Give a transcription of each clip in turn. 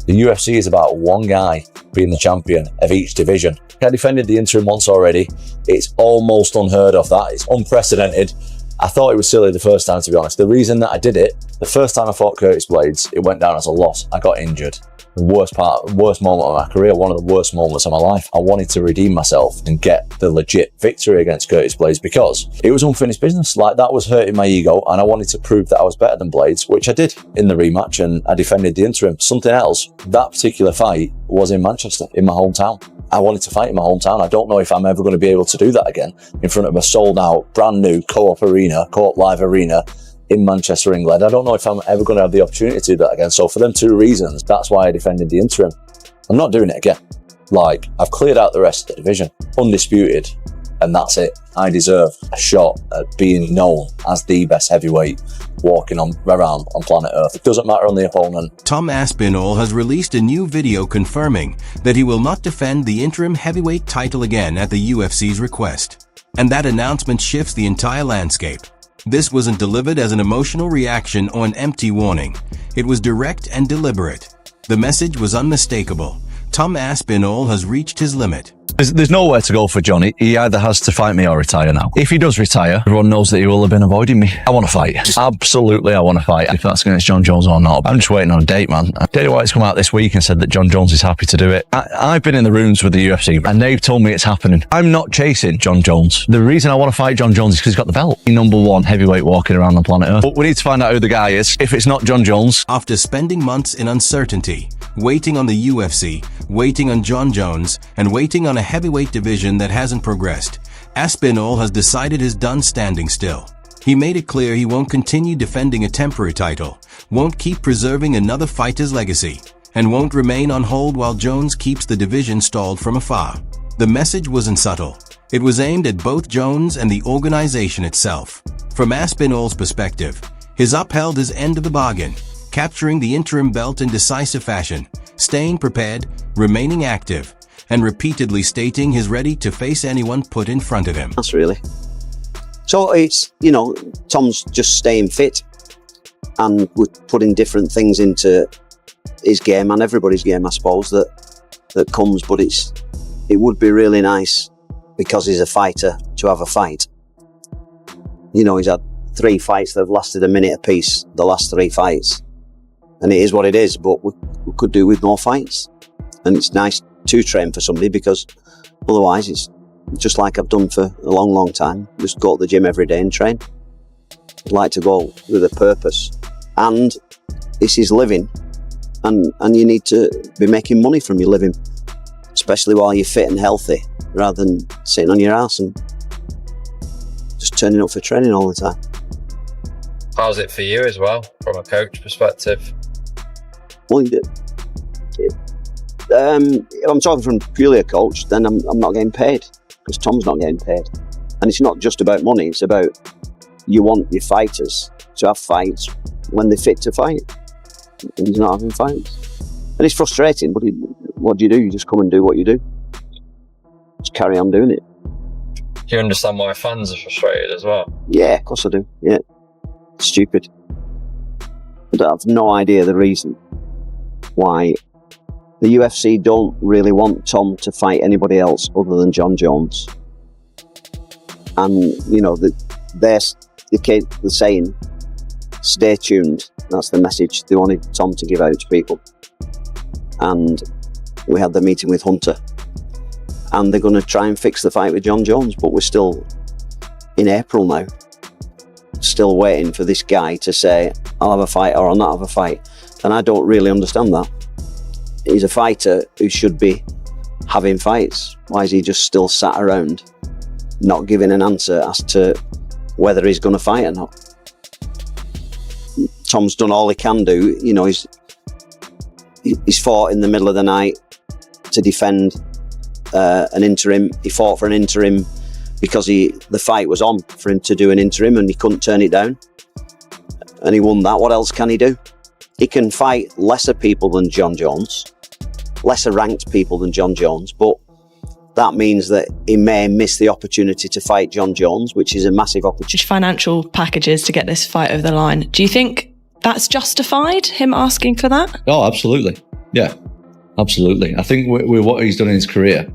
The UFC is about one guy being the champion of each division. I defended the interim once already. It's almost unheard of that. It's unprecedented. I thought it was silly the first time, to be honest. The reason that I did it, the first time I fought Curtis Blades, it went down as a loss. I got injured. The worst moment of my career, one of the worst moments of my life. I wanted to redeem myself and get the legit victory against Curtis Blades because it was unfinished business. Like, that was hurting my ego, and I wanted to prove that I was better than Blades, which I did in the rematch, and I defended the interim. Something else, that particular fight was in Manchester, in my hometown. I wanted to fight in my hometown. I don't know if I'm ever going to be able to do that again in front of a sold out, brand new Co-op Live arena in Manchester, England. I don't know if I'm ever going to have the opportunity to do that again. So for them two reasons, that's why I defended the interim. I'm not doing it again. Like, I've cleared out the rest of the division, undisputed, and that's it. I deserve a shot at being known as the best heavyweight walking around on planet Earth. It doesn't matter on the opponent. Tom Aspinall has released a new video confirming that he will not defend the interim heavyweight title again at the UFC's request. And that announcement shifts the entire landscape. This wasn't delivered as an emotional reaction or an empty warning. It was direct and deliberate. The message was unmistakable. Tom Aspinall has reached his limit. There's nowhere to go for Johnny. He either has to fight me or retire now. If he does retire, everyone knows that he will have been avoiding me. I want to fight. Absolutely, I want to fight. If that's against Jon Jones or not. I'm just waiting on a date, man. Dana White's come out this week and said that Jon Jones is happy to do it. I've been in the rooms with the UFC and they've told me it's happening. I'm not chasing Jon Jones. The reason I want to fight Jon Jones is because he's got the belt. Number one heavyweight walking around on planet Earth. But we need to find out who the guy is. If it's not Jon Jones. After spending months in uncertainty, waiting on the UFC, waiting on Jon Jones, and waiting on a heavyweight division that hasn't progressed, Aspinall has decided he's done standing still. He made it clear he won't continue defending a temporary title, won't keep preserving another fighter's legacy, and won't remain on hold while Jones keeps the division stalled from afar. The message wasn't subtle. It was aimed at both Jones and the organization itself. From Aspinall's perspective, he's upheld his end of the bargain, capturing the interim belt in decisive fashion, staying prepared, remaining active, and repeatedly stating he's ready to face anyone put in front of him. That's really. So it's, Tom's just staying fit, and we're putting different things into his game and everybody's game, I suppose, that comes, but it would be really nice, because he's a fighter, to have a fight. He's had 3 fights that have lasted a minute apiece, the last 3 fights. And it is what it is, but we could do with more fights. And it's nice to train for somebody, because otherwise it's just like I've done for a long, long time. Just go to the gym every day and train. I'd like to go with a purpose. And this is living. And you need to be making money from your living, especially while you're fit and healthy, rather than sitting on your ass and just turning up for training all the time. How's it for you as well, from a coach perspective? Well, if I'm talking from purely a coach, then I'm not getting paid, because Tom's not getting paid. And it's not just about money, it's about, you want your fighters to have fights when they're fit to fight. And he's not having fights. And it's frustrating, but what do? You just come and do what you do. Just carry on doing it. Do you understand why fans are frustrated as well? Yeah, of course I do, yeah. Stupid. But I have no idea the reason why the UFC don't really want Tom to fight anybody else other than Jon Jones. And, they're saying, stay tuned. That's the message they wanted Tom to give out to people. And we had the meeting with Hunter. And they're going to try and fix the fight with Jon Jones, but we're still in April now. Still waiting for this guy to say, I'll have a fight or I'll not have a fight. And I don't really understand that. He's a fighter who should be having fights. Why is he just still sat around, not giving an answer as to whether he's going to fight or not? Tom's done all he can do. He's fought in the middle of the night to defend an interim. He fought for an interim because the fight was on for him to do an interim, and he couldn't turn it down. And he won that. What else can he do? He can fight lesser people than Jon Jones, lesser ranked people than Jon Jones, but that means that he may miss the opportunity to fight Jon Jones, which is a massive opportunity. Financial packages to get this fight over the line. Do you think that's justified, him asking for that? Oh, absolutely. Yeah, absolutely. I think with what he's done in his career,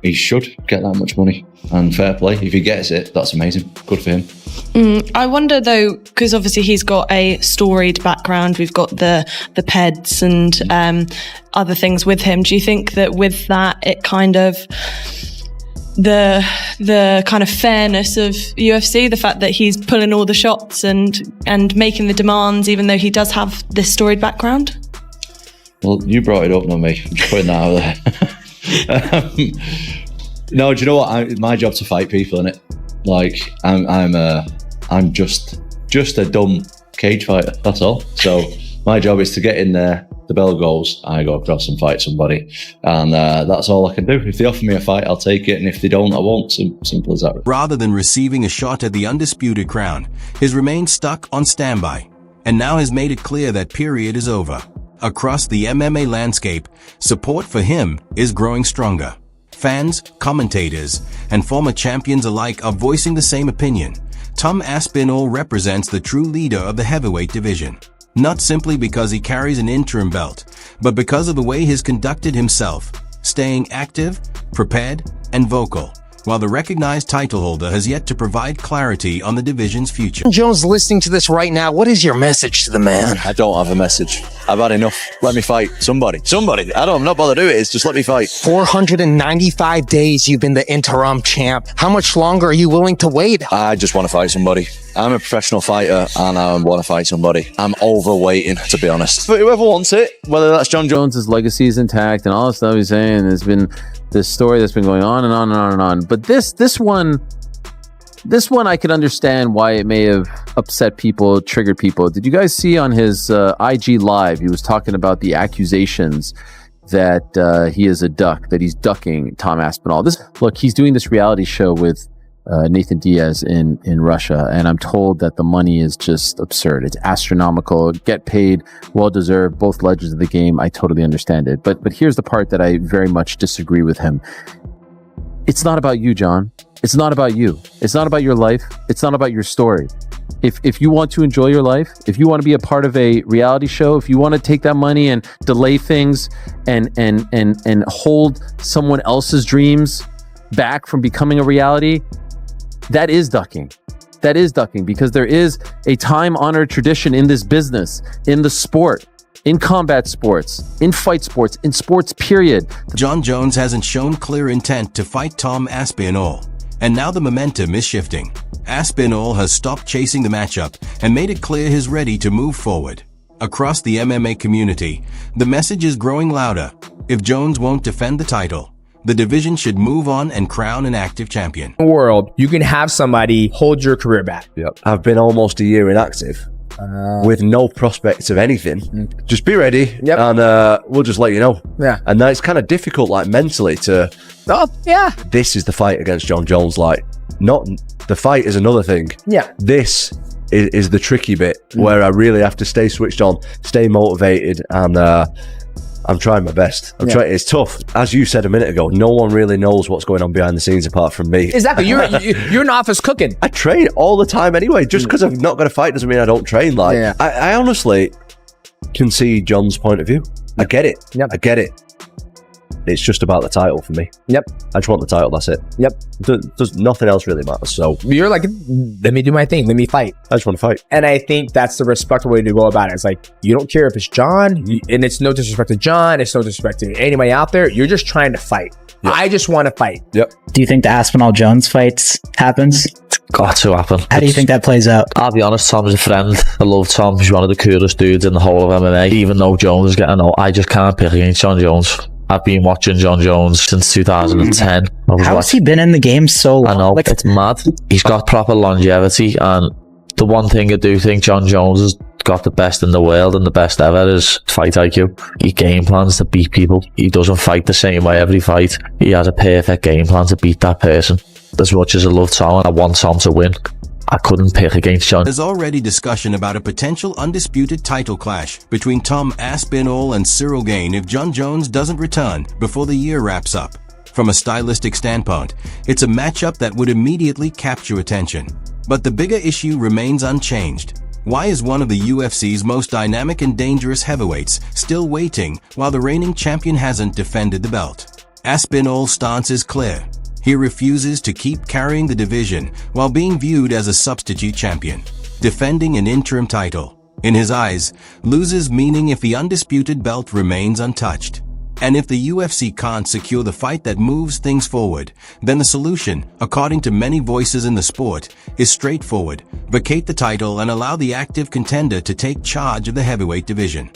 he should get that much money, and fair play. If he gets it, that's amazing. Good for him. I wonder though, because obviously he's got a storied background. We've got the PEDs and other things with him. Do you think that with that, it kind of the kind of fairness of UFC, the fact that he's pulling all the shots and making the demands, even though he does have this storied background? Well, you brought it up, not me. I'm just putting that out there. No, do you know what? My job's to fight people, innit? Like, I'm just a dumb cage fighter. That's all. So my job is to get in there. The bell goes, I go across and fight somebody, and that's all I can do. If they offer me a fight, I'll take it, and if they don't, I won't. Simple as that. Rather than receiving a shot at the undisputed crown, he's remained stuck on standby, and now has made it clear that period is over. Across the MMA landscape, support for him is growing stronger. Fans, commentators, and former champions alike are voicing the same opinion. Tom Aspinall represents the true leader of the heavyweight division. Not simply because he carries an interim belt, but because of the way he's conducted himself, staying active, prepared, and vocal, while the recognized title holder has yet to provide clarity on the division's future. Jon Jones listening to this right now, what is your message to the man? I don't have a message. I've had enough. Let me fight somebody. I'm not bothered to do it. It's just let me fight. 495 days you've been the interim champ. How much longer are you willing to wait? I just want to fight somebody. I'm a professional fighter and I want to fight somebody. I'm overwaiting, to be honest. But whoever wants it, whether that's Jon Jones' legacy is intact and all the stuff he's saying, there's been this story that's been going on and on and on and on. But this one I could understand why it may have upset people, triggered people. Did you guys see on his IG Live, he was talking about the accusations that he is a duck, that he's ducking Tom Aspinall. Look, he's doing this reality show with Nathan Diaz in Russia, and I'm told that the money is just absurd. It's astronomical. Get paid, well deserved. Both legends of the game. I totally understand it. But here's the part that I very much disagree with him. It's not about you, Jon. It's not about you. It's not about your life. It's not about your story. If you want to enjoy your life, if you want to be a part of a reality show, if you want to take that money and delay things and hold someone else's dreams back from becoming a reality, that is ducking. That is ducking, because there is a time-honored tradition in this business, in the sport, in combat sports, in fight sports, in sports, period. Jon Jones hasn't shown clear intent to fight Tom Aspinall, and now the momentum is shifting. Aspinall has stopped chasing the matchup and made it clear he's ready to move forward. Across the MMA community, the message is growing louder. If Jones won't defend the title, the division should move on and crown an active champion. World, you can have somebody hold your career back. Yep. I've been almost a year inactive with no prospects of anything. Just be ready, and we'll just let you know. Yeah. And then it's kind of difficult, like mentally, to. Oh, yeah. This is the fight against Jon Jones. Like, not the fight is another thing. Yeah. This is the tricky bit where I really have to stay switched on, stay motivated, and I'm trying my best. I'm trying. It's tough. As you said a minute ago, no one really knows what's going on behind the scenes apart from me. Exactly. You're an office cooking. I train all the time anyway. Just because I've not got a fight doesn't mean I don't train. Like, I honestly can see Jon's point of view. I get it. Yep. I get it. It's just about the title for me. Yep. I just want the title. That's it. Yep. Does nothing else really matter. So you're like, let me do my thing. Let me fight. I just want to fight. And I think that's the respectful way to go about it. It's like, you don't care if it's Jon, and it's no disrespect to Jon. It's no disrespect to anybody out there. You're just trying to fight. Yep. I just want to fight. Yep. Do you think the Aspinall-Jones fight happens? It's got to happen. How do you think that plays out? I'll be honest, Tom's a friend. I love Tom. He's one of the coolest dudes in the whole of MMA. Even though Jones is getting old, I just can't pick against Jon Jones. I've been watching Jon Jones since 2010. How has he been in the game so long? I know, it's mad. He's got proper longevity, and the one thing I do think Jon Jones has got the best in the world and the best ever is fight IQ. He game plans to beat people. He doesn't fight the same way every fight. He has a perfect game plan to beat that person. As much as I love Tom and I want Tom to win, I couldn't pick against Jon. There's already discussion about a potential undisputed title clash between Tom Aspinall and Ciryl Gane if Jon Jones doesn't return before the year wraps up. From a stylistic standpoint, it's a matchup that would immediately capture attention. But the bigger issue remains unchanged. Why is one of the UFC's most dynamic and dangerous heavyweights still waiting while the reigning champion hasn't defended the belt? Aspinall's stance is clear. He refuses to keep carrying the division while being viewed as a substitute champion. Defending an interim title, in his eyes, loses meaning if the undisputed belt remains untouched. And if the UFC can't secure the fight that moves things forward, then the solution, according to many voices in the sport, is straightforward: vacate the title and allow the active contender to take charge of the heavyweight division.